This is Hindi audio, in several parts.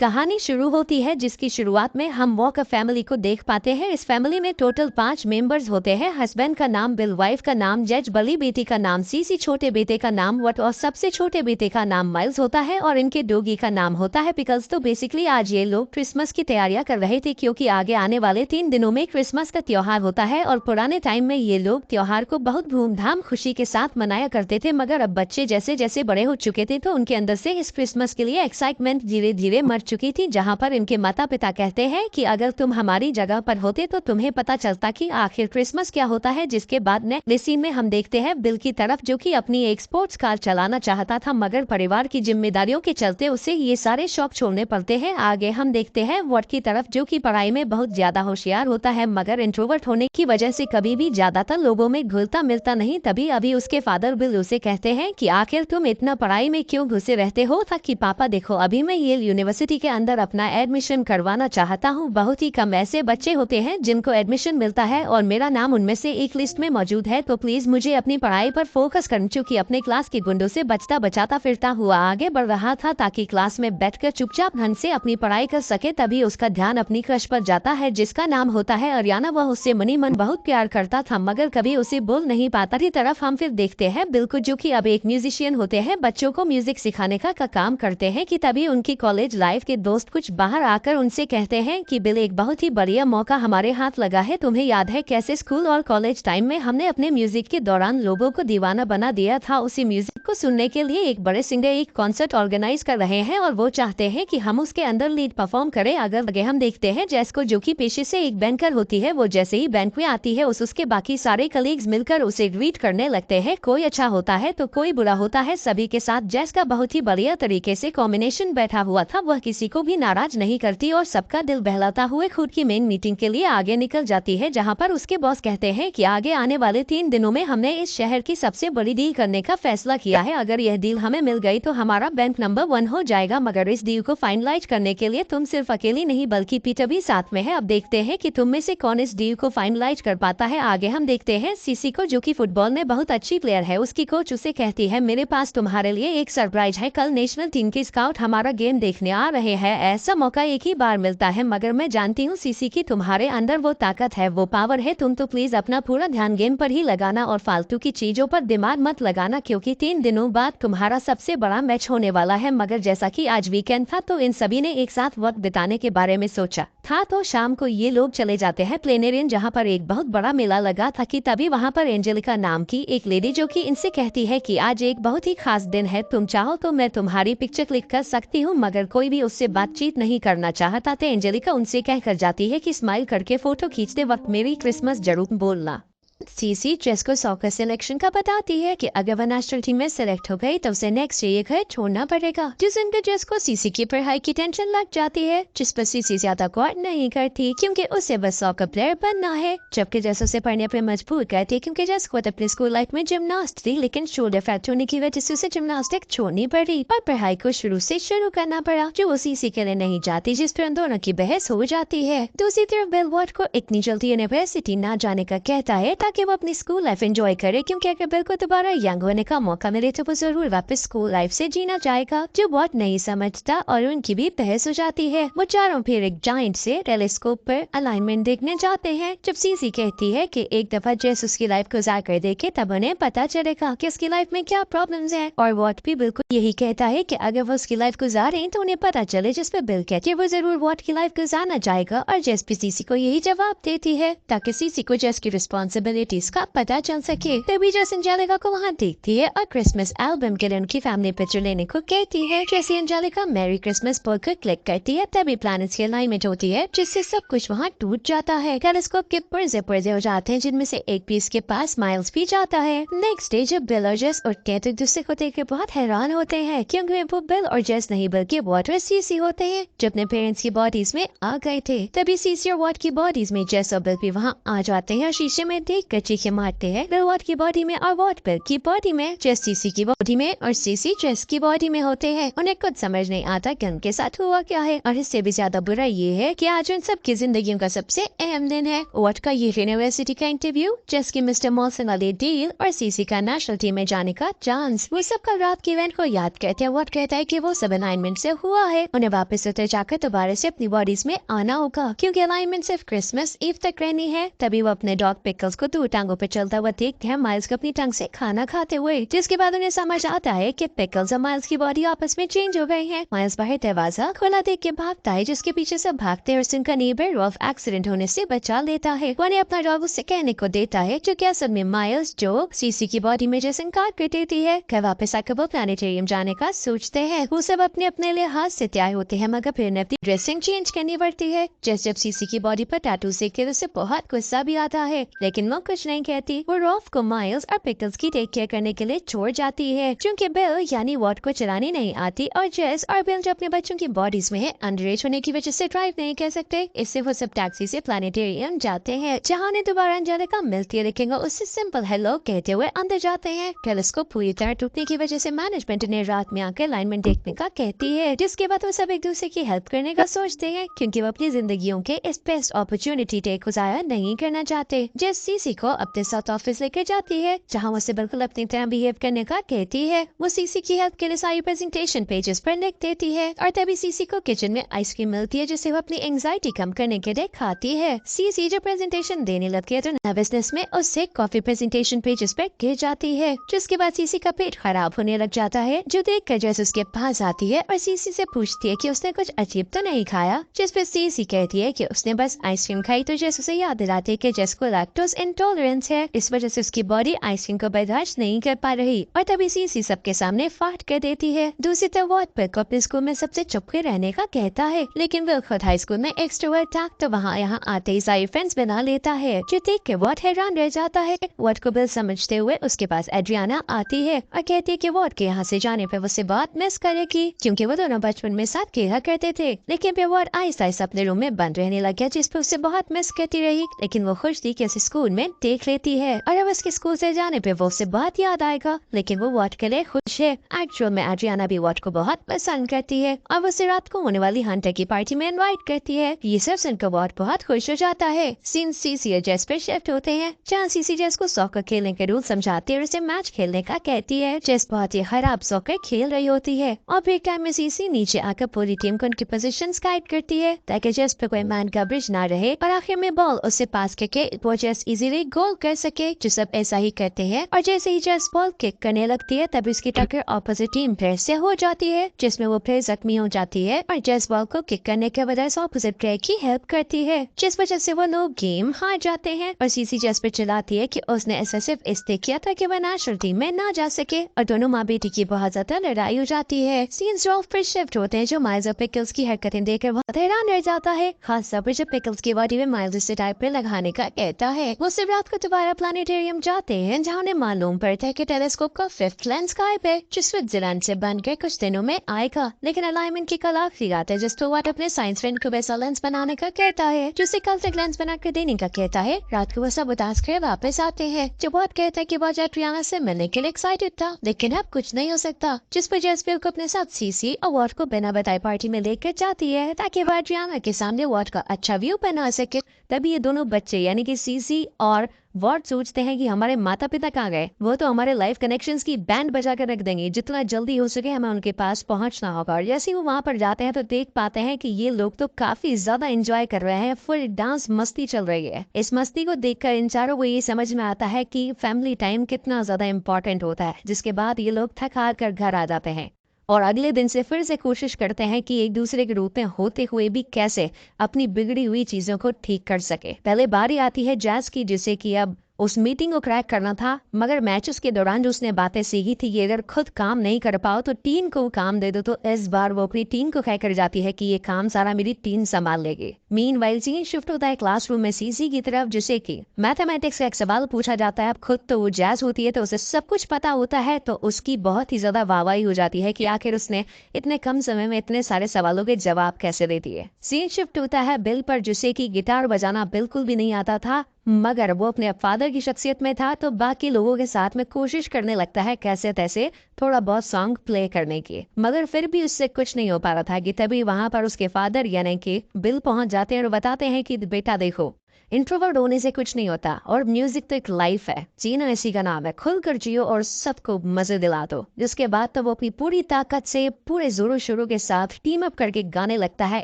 कहानी शुरू होती है जिसकी शुरुआत में हम वॉकर फैमिली को देख पाते हैं। इस फैमिली में टोटल 5 मेंबर्स होते हैं। हस्बैंड का नाम बिल, वाइफ का नाम जज, बली बेटी का नाम सीसी, छोटे बेटे का नाम वट और सबसे छोटे बेटे का नाम माइल्स होता है और इनके डॉगी का नाम होता है पिकल्स। तो बेसिकली आज ये लोग क्रिसमस की तैयारियां कर रहे थे क्योंकि आगे आने वाले 3 दिनों में क्रिसमस का त्योहार होता है और पुराने टाइम में ये लोग त्योहार को बहुत धूमधाम खुशी के साथ मनाया करते थे। मगर अब बच्चे जैसे जैसे बड़े हो चुके थे तो उनके अंदर से इस क्रिसमस के लिए एक्साइटमेंट धीरे धीरे मर चुकी थी। जहाँ पर इनके माता पिता कहते हैं कि अगर तुम हमारी जगह पर होते तो तुम्हें पता चलता कि आखिर क्रिसमस क्या होता है। जिसके बाद नेक्स्ट सीन में हम देखते हैं बिल की तरफ जो कि अपनी एक स्पोर्ट्स कार चलाना चाहता था मगर परिवार की जिम्मेदारियों के चलते उसे ये सारे शौक छोड़ने पड़ते हैं। आगे हम देखते हैं वट की तरफ जो कि पढ़ाई में बहुत ज्यादा होशियार होता है मगर इंट्रोवर्ट होने की वजह से कभी भी ज्यादातर लोगों में घुलता मिलता नहीं। तभी अभी उसके फादर बिल उसे कहते हैं कि आखिर तुम इतना पढ़ाई में क्यों घुसे रहते हो। ताकि पापा देखो अभी मैं येल यूनिवर्सिटी के अंदर अपना एडमिशन करवाना चाहता हूँ। बहुत ही कम ऐसे बच्चे होते हैं जिनको एडमिशन मिलता है और मेरा नाम उनमें से एक लिस्ट में मौजूद है। तो प्लीज मुझे अपनी पढ़ाई पर फोकस करना। चूंकि अपने क्लास के गुंडों से बचता बचाता फिरता हुआ आगे बढ़ रहा था ताकि क्लास में बैठकर चुपचाप ढंग से अपनी पढ़ाई कर सके। तभी उसका ध्यान अपनी क्रश पर जाता है जिसका नाम होता है अरियाना। वह उससे मनी मन बहुत प्यार करता था मगर कभी उसे बोल नहीं पाता। की तरफ हम फिर देखते हैं बिल को जो कि अब एक म्यूजिशियन होते हैं, बच्चों को म्यूजिक सिखाने का काम करते हैं। कि तभी उनकी कॉलेज लाइफ के दोस्त कुछ बाहर आकर उनसे कहते हैं कि बिल एक बहुत ही बढ़िया मौका हमारे हाथ लगा है। तुम्हें याद है कैसे स्कूल और कॉलेज टाइम में हमने अपने म्यूजिक के दौरान लोगों को दीवाना बना दिया था। उसी म्यूजिक को सुनने के लिए एक बड़े सिंगर एक कॉन्सर्ट ऑर्गेनाइज कर रहे हैं और वो चाहते हैं कि हम उसके अंदर लीड परफॉर्म करें। अगर आगे हम देखते हैं जैस को जो कि पेशे से एक बैंकर होती है, वो जैसे ही बैंक में आती है उसके बाकी सारे कलीग्स मिलकर उसे ग्रीट करने लगते हैं। कोई अच्छा होता है तो कोई बुरा होता है। सभी के साथ जैस का बहुत ही बढ़िया तरीके से कॉम्बिनेशन बैठा हुआ था। वह किसी को भी नाराज नहीं करती और सबका दिल बहलाता हुए खुद की मेन मीटिंग के लिए आगे निकल जाती है जहां पर उसके बॉस कहते हैं कि आगे आने वाले 3 दिनों में हमने इस शहर की सबसे बड़ी डील करने का फैसला किया है। अगर यह डील हमें मिल गई तो हमारा बैंक नंबर 1 हो जाएगा। मगर इस डील को फाइनलाइज करने के लिए तुम सिर्फ अकेली नहीं बल्कि पीटर भी साथ में है। अब देखते हैं कि तुम में से कौन इस डील को फाइनलाइज कर पाता है। आगे हम देखते हैं सीसी को जो कि फुटबॉल में बहुत अच्छी प्लेयर है। उसकी कोच उसे कहती है मेरे पास तुम्हारे लिए एक सरप्राइज है। कल नेशनल टीम के स्काउट हमारा गेम देखने आ रहे हैं। ऐसा मौका एक ही बार मिलता है मगर मैं जानती हूँ सीसी की तुम्हारे अंदर वो ताकत है, वो पावर है। तुम तो प्लीज अपना पूरा ध्यान गेम पर ही लगाना और फालतू की चीजों पर दिमाग मत लगाना क्योंकि 3 दिनों बाद तुम्हारा सबसे बड़ा मैच होने वाला है। मगर जैसा कि आज वीकेंड था तो इन सभी ने एक साथ वक्त बिताने के बारे में सोचा था। तो शाम को ये लोग चले जाते हैं प्लेनेरियन जहाँ पर एक बहुत बड़ा मेला लगा था। कि तभी वहाँ पर एंजेलिका नाम की एक लेडी जो कि इनसे कहती है कि आज एक बहुत ही खास दिन है, तुम चाहो तो मैं तुम्हारी पिक्चर क्लिक कर सकती हूँ। मगर कोई भी उससे बातचीत नहीं करना चाहता था। एंजेलिका उनसे कहकर जाती है कि स्माइल करके फोटो खींचते वक्त मेरी क्रिसमस जरूर बोलना। सीसी जेस को सॉकर सिलेक्शन का बताती है कि अगर वह नेशनल टीम में सिलेक्ट हो गई तो उसे नेक्स्ट ये घर छोड़ना पड़ेगा। जिस दिन जेस को सीसी की पढ़ाई की टेंशन लग जाती है जिस पर सीसी ज्यादा गौर नहीं करती क्योंकि उसे बस सॉकर प्लेयर बनना है। जबकि जेस उसे पढ़ने पर मजबूर करती है क्योंकि जेस को अपनी स्कूल लाइफ में जिम्नास्ट थी लेकिन शोल्डर फ्रैक्चर होने की वजह से उसे जिम्नास्टिक छोड़नी पड़ी और पढ़ाई को शुरू से शुरू करना पड़ा जो वो सीसी के लिए नहीं जाती, जिस पर उन दोनों की बहस हो जाती है। दूसरी तरफ बिल वॉट को इतनी जल्दी यूनिवर्सिटी न जाने का कहता है ताकि वो अपनी स्कूल लाइफ एंजॉय करे क्योंकि अगर बिल को दोबारा यंग होने का मौका मिले तो वो जरूर वापस स्कूल लाइफ से जीना चाहेगा। जो बहुत नहीं समझता और उनकी भी बहस हो जाती है। वो चारों फिर एक जाइंट से टेलीस्कोप पर अलाइनमेंट देखने जाते हैं। जब सीसी कहती है कि एक दफा जैस उसकी लाइफ को जाकर देखे तब उन्हें पता चलेगा कि उसकी लाइफ में क्या प्रॉब्लम्स हैं। और वॉट भी बिल्कुल यही कहता है कि अगर वो उसकी लाइफ गुजारे तो उन्हें पता चले। जिस पर बिल कहती है वो जरूर वॉट की लाइफ गुजारना चाहेगा और जेस भी सीसी को यही जवाब देती है ताकि सीसी को जेस की रिस्पॉन्सिबिलिटीज का पता चल सके। तभी जेस एंजेलिका को वहाँ देखती है और क्रिसमस एल्बम के लिए उनकी फैमिली पिक्चर लेने को कहती है। जैसे एंजेलिका मैरी क्रिसमस पर क्लिक करती है तभी प्लैनेट्स की अलाइनमेंट होती है जिससे सब कुछ वहाँ टूट जाता है। टेलीस्कोप के पुर्जे हो जाते हैं जिनमें से एक पीस के पास माइल्स भी जाता है। नेक्स्ट डे जब बिल और जेस उठते हैं तो एक दूसरे को देख बहुत हैरान होते हैं क्योंकि वो बिल और जेस नहीं बल्कि वॉट और सीसी होते हैं जो अपने पेरेंट्स की बॉडीज में आ गए थे। तभी सीसी और वॉट की बॉडीज में जेस और बिल भी वहाँ आ जाते हैं और शीशे में देख देख कर चीखे मारते हैं बिल वॉट की बॉडी में और वॉट बिल की बॉडी में। जेस सीसी की बॉडी में और सीसी जेस की बॉडी में होते हैं। उन्हें कुछ समझ नहीं आता कि उनके साथ हुआ क्या है, और इससे भी ज्यादा बुरा ये है कि आज उन सबकी जिंदगियों का सबसे अहम दिन है। वॉट का ये यूनिवर्सिटी का इंटरव्यू, जेस की मिस्टर मॉल्सन वाली डील और सीसी का नेशनल टीम में जाने का चांस। वो सब कल रात के इवेंट को याद करते हैं। वॉट कहता है कि वो सब अलाइनमेंट से हुआ है, उन्हें वापस उतर जाकर दोबारा से अपनी बॉडीज में आना होगा क्योंकि अलाइनमेंट सिर्फ क्रिसमस ईव तक रहनी है। तभी वो अपने डॉग पिकल्स को 2 टांगों पर चलता हुआ देखते हैं माइल्स को अपनी टंग से खाना खाते हुए, जिसके बाद उन्हें समझ आता है कि पिकल्स और माइल्स की बॉडी आपस में चेंज हो गई है। माइल्स बाहर दरवाजा खुला देख के भागता है, जिसके पीछे सब भागते हैं और उनका नेबर रॉल्फ एक्सीडेंट होने से बचा लेता है। वो अपना डॉग उससे कहने को देता है जो कि असल में माइल्स जो सीसी की बॉडी में जैसे इनकार कर देती है। घर वापस आकर वो प्लानिटेरियम जाने का सोचते हैं। वो सब अपने अपने लिहाज से तैयार होते हैं, मगर फिर अपनी ड्रेसिंग चेंज करनी पड़ती है। जब सीसी की बॉडी पर टैटू देखकर उसे बहुत गुस्सा भी आता है, लेकिन वो कुछ नहीं कहती। वो रॉल्फ को माइल्स और पिकल्स की टेक केयर करने के लिए छोड़ जाती है, क्योंकि बिल यानी वॉट को चलानी नहीं आती और जेस और बिल जो अपने बच्चों की बॉडीज में है अंडरएज होने की वजह से ड्राइव नहीं कर सकते। इससे वो सब टैक्सी से प्लानिटेरियम जाते हैं, जहाँ उन्हें दोबारा अंजेलिका मिलती है, लेकिन वो उससे सिंपल हेलो कहते हुए अंदर जाते हैं। टेलीस्कोप पूरी तरह टूटने की वजह से मैनेजमेंट ने रात में आकर अलाइनमेंट देखने का कहती है, जिसके बाद वो सब एक दूसरे की हेल्प करने का सोचते हैं, क्योंकि वो अपनी जिंदगियों के इस बेस्ट अपॉर्चुनिटी डे को जाया नहीं करना चाहते। जेस सीसी को अपने साथ ऑफिस लेकर जाती है, जहाँ वो उसे बिल्कुल अपनी तरह बिहेव करने का कहती है। वो सीसी की हेल्प के लिए सारी प्रेजेंटेशन पेजेस पर लिख देती है, और तभी सीसी को किचन में आइसक्रीम मिलती है, जिसे वो अपनी एंजाइटी कम करने के लिए खाती है। सीसी जब प्रेजेंटेशन देने लगती है तो नर्वसनेस में उससे कॉफी प्रेजेंटेशन पेजेस पर गिर जाती है, जिसके बाद सीसी का पेट खराब होने लग जाता है, जो देखकर जेस उसके पास आती है और सीसी से पूछती है कि उसने कुछ अजीब तो नहीं खाया, जिस पर सीसी कहती है कि उसने बस आइसक्रीम खाई। तो जेस उसे याद दिलाती है कि जेस को लैक्टोज इंटॉलरेंस है, इस वजह से उसकी बॉडी आइसक्रीम को बर्दाश्त नहीं कर पा रही, और तभी सीसी सबके सामने फाट कर देती है। दूसरी तरफ वॉट पर को अपने स्कूल में सबसे चुप के रहने का कहता है, लेकिन वो खुद हाई स्कूल में एक्सट्रोवर्ट था, तो वहाँ यहाँ आते ही सारी फ्रेंड्स बना लेता है, जो देख के वॉट हैरान रह जाता है। वॉट को बिल समझते हुए उसके पास एड्रियाना आती है और कहती है कि वॉट के यहाँ से जाने पर वो उसे बहुत मिस करेगी, क्योंकि वो दोनों बचपन में साथ खेला करते थे। लेकिन फिर वॉट आहिस्ता आहिस्ता अपने रूम में बंद रहने लग गया, जिस पर उसे बहुत मिस करती रही, लेकिन वो खुश थी कि उसे स्कूल में देख लेती है, और अब उसके स्कूल से जाने पे वो उसे बहुत याद आएगा। लेकिन वो वॉट के लिए खुश है। एक्चुअल में एड्रियाना भी वॉट को बहुत पसंद करती है, और वो उसे रात को होने वाली हंटर की पार्टी में इनवाइट करती है। ये सब सुनकर वॉट बहुत खुश हो जाता है। सीन सीसी और जेस पर शिफ्ट होते हैं, जहाँ सीसी जेस को सॉकर खेलने के रूल समझाती है और उसे मैच खेलने का कहती है। जेस बहुत ही खराब सॉकर खेल रही होती है, और ब्रेक टाइम में सीसी नीचे आकर पूरी टीम को उनकी पोजीशंस गाइड करती है, ताकि जेस पे कोई मैन कवरेज ना रहे, और आखिर में बॉल उससे पास करके वो जेस इजीली गोल कर सके। जो सब ऐसा ही करते हैं, और जैसे ही जेस बॉल किक करने लगती है, तब उसकी टक्कर ऑपोजिट टीम प्लेयर से हो जाती है, जिसमें वो प्लेयर जख्मी हो जाती है, और जेस बॉल को किक करने के बजाय ऑपोजिट प्लेयर की हेल्प करती है, जिस वजह से वो लोग गेम हार जाते हैं। और सीसी जेस पे चिल्लाती है कि उसने ऐसा सिर्फ इसलिए किया था कि वह नेशनल टीम में ना जा सके, और दोनों माँ बेटी की बहुत ज्यादा लड़ाई हो जाती है। सीन्स रॉल्फ पर शिफ्ट होते हैं, जो माइल्स और पिकल्स की हरकतें देखकर बहुत हैरान रह जाता है, खास तौर पर जब पिकल्स की बॉडी में माइल्स उसे टाइप पे लगाने का कहता है। वो सिर्फ रात को दोबारा प्लानिटेरियम जाते हैं, जहाँ उन्हें मालूम पड़ता है कि टेलीस्कोप का 5th लेंस गायब है, जो स्विट्जरलैंड से बनकर कुछ दिनों में आएगा। लेकिन अलाइनमेंट की कल आखिरी रात है, जिस तो वॉट अपने साइंस फ्रेंड को वैसा लेंस बनाने का कहता है, जो उसे कल तक लेंस बनाकर देने का कहता है। रात को वो सब उदास कर वापस आते हैं, जो वॉट कहता है कि वो एड्रियाना से मिलने के लिए एक्साइटेड था, लेकिन अब कुछ नहीं हो सकता, जिस पर जेस बिल को अपने साथ सीसी और वॉट को बिना बताए पार्टी में लेकर जाती है, ताकि वो एड्रियाना के सामने वॉट का अच्छा व्यू बना सके। तभी ये दोनों बच्चे यानी कि सीसी और वॉट सोचते हैं कि हमारे माता पिता कहाँ गए, वो तो हमारे लाइफ कनेक्शंस की बैंड बजा कर रख देंगे, जितना जल्दी हो सके हमें उनके पास पहुंचना होगा। और जैसे ही वो वहाँ पर जाते हैं तो देख पाते हैं कि ये लोग तो काफी ज्यादा एंजॉय कर रहे हैं, फुल डांस मस्ती चल रही है। इस मस्ती को देखकर इन चारों को ये समझ में आता है कि फैमिली टाइम कितना ज्यादा इम्पोर्टेंट होता है, जिसके बाद ये लोग थक हार कर घर आ जाते हैं, और अगले दिन से फिर से कोशिश करते हैं कि एक दूसरे के रूप में होते हुए भी कैसे अपनी बिगड़ी हुई चीजों को ठीक कर सके। पहले बारी आती है जैस की, जिसे कि अब उस मीटिंग को क्रैक करना था, मगर मैचेस के दौरान जो उसने बातें सीखी थी कि अगर खुद काम नहीं कर पाओ तो टीम को काम दे दो, तो इस बार वो अपनी टीम को कह कर जाती है कि ये काम सारा मेरी टीम संभाल लेगी। मीनवाइल सीन शिफ्ट होता है क्लासरूम में सीसी की तरफ, जिसे कि मैथमेटिक्स का एक सवाल पूछा जाता है। अब खुद तो वो जैस होती है तो उसे सब कुछ पता होता है, तो उसकी बहुत ही ज्यादा वाहवाही हो जाती है कि आखिर उसने इतने कम समय में इतने सारे सवालों के जवाब कैसे दे दिए। सीन शिफ्ट होता है बिल पर, जिसे कि गिटार बजाना बिल्कुल भी नहीं आता था, मगर वो अपने फादर की शख्सियत में था तो बाकी लोगों के साथ में कोशिश करने लगता है कैसे तैसे थोड़ा बहुत सॉन्ग प्ले करने की, मगर फिर भी उससे कुछ नहीं हो पा रहा था कि तभी वहां पर उसके फादर यानी कि बिल पहुंच जाते हैं और बताते हैं कि बेटा देखो, इंट्रोवर्ट होने से कुछ नहीं होता और म्यूजिक तो एक लाइफ है, जीना इसी का नाम है, खुलकर जियो और सबको मजे दिला दो। जिसके बाद तो वो अपनी पूरी ताकत से पूरे जोरों शोरों के साथ टीम अप करके गाने लगता है,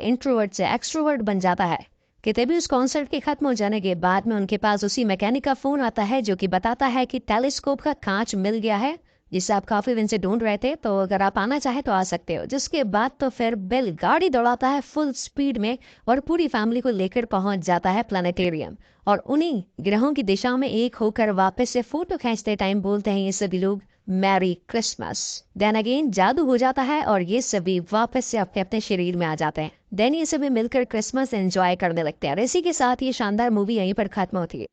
इंट्रोवर्ट से एक्सट्रोवर्ट बन जाता है। कि तभी उस कॉन्सर्ट के खत्म हो जाने के बाद में उनके पास उसी मैकेनिक का फोन आता है जो कि बताता है कि टेलीस्कोप का कांच मिल गया है जिसे आप काफी दिन से ढूंढ रहे थे, तो अगर आप आना चाहे तो आ सकते हो। जिसके बाद तो फिर बिल गाड़ी दौड़ाता है फुल स्पीड में और पूरी फैमिली को लेकर पहुंच जाता है प्लानिटेरियम, और उन्हीं ग्रहों की दिशा में एक होकर वापस से फोटो खींचते टाइम बोलते हैं ये सभी लोग मैरी क्रिसमस। देन अगेन जादू हो जाता है और ये सभी वापस से अपने अपने शरीर में आ जाते हैं। देन ये सभी मिलकर क्रिसमस एंजॉय करने लगते हैं और इसी के साथ ये शानदार मूवी यहीं पर खत्म होती है।